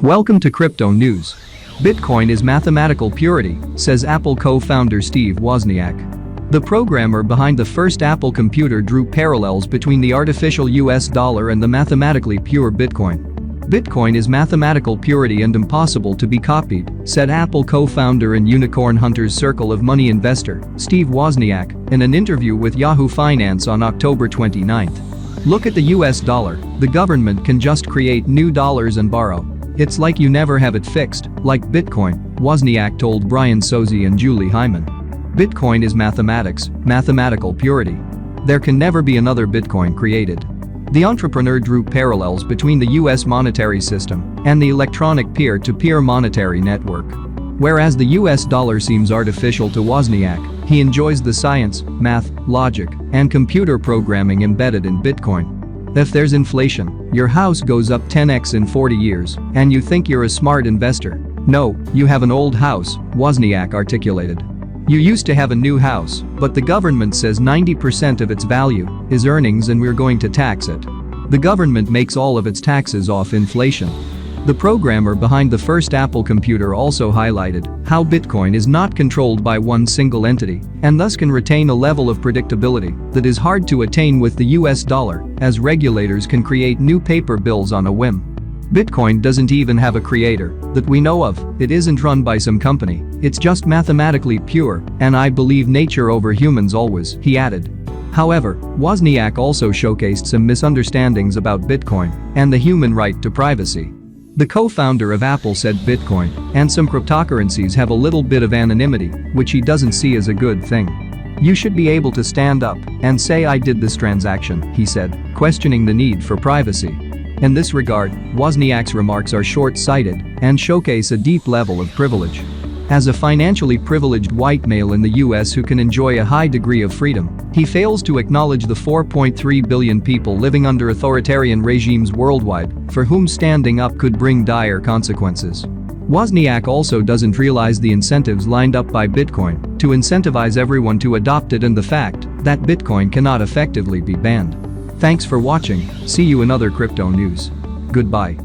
Welcome to Crypto News. Bitcoin is mathematical purity, says Apple co-founder Steve Wozniak. The programmer behind the first Apple computer drew parallels between the artificial US dollar and the mathematically pure Bitcoin. Bitcoin is mathematical purity and impossible to be copied, said Apple co-founder and unicorn hunter's circle of money investor, Steve Wozniak, in an interview with Yahoo Finance on October 29. Look at the US dollar, the government can just create new dollars and borrow. It's like you never have it fixed, like Bitcoin, Wozniak told Brian Sozzi and Julie Hyman. Bitcoin is mathematics, mathematical purity. There can never be another Bitcoin created. The entrepreneur drew parallels between the US monetary system and the electronic peer-to-peer monetary network. Whereas the US dollar seems artificial to Wozniak, he enjoys the science, math, logic, and computer programming embedded in Bitcoin. If there's inflation, your house goes up 10x in 40 years, and you think you're a smart investor. No, you have an old house, Wozniak articulated. You used to have a new house, but the government says 90% of its value is earnings and we're going to tax it. The government makes all of its taxes off inflation. The programmer behind the first Apple computer also highlighted how Bitcoin is not controlled by one single entity and thus can retain a level of predictability that is hard to attain with the US dollar, as regulators can create new paper bills on a whim. Bitcoin doesn't even have a creator that we know of, it isn't run by some company, it's just mathematically pure, and I believe nature over humans always, he added. However, Wozniak also showcased some misunderstandings about Bitcoin and the human right to privacy. The co-founder of Apple said Bitcoin and some cryptocurrencies have a little bit of anonymity, which he doesn't see as a good thing. You should be able to stand up and say I did this transaction, he said, questioning the need for privacy. In this regard, Wozniak's remarks are short-sighted and showcase a deep level of privilege. As a financially privileged white male in the US who can enjoy a high degree of freedom, he fails to acknowledge the 4.3 billion people living under authoritarian regimes worldwide for whom standing up could bring dire consequences. Wozniak also doesn't realize the incentives lined up by Bitcoin to incentivize everyone to adopt it and the fact that Bitcoin cannot effectively be banned. Thanks for watching, see you in other crypto news. Goodbye.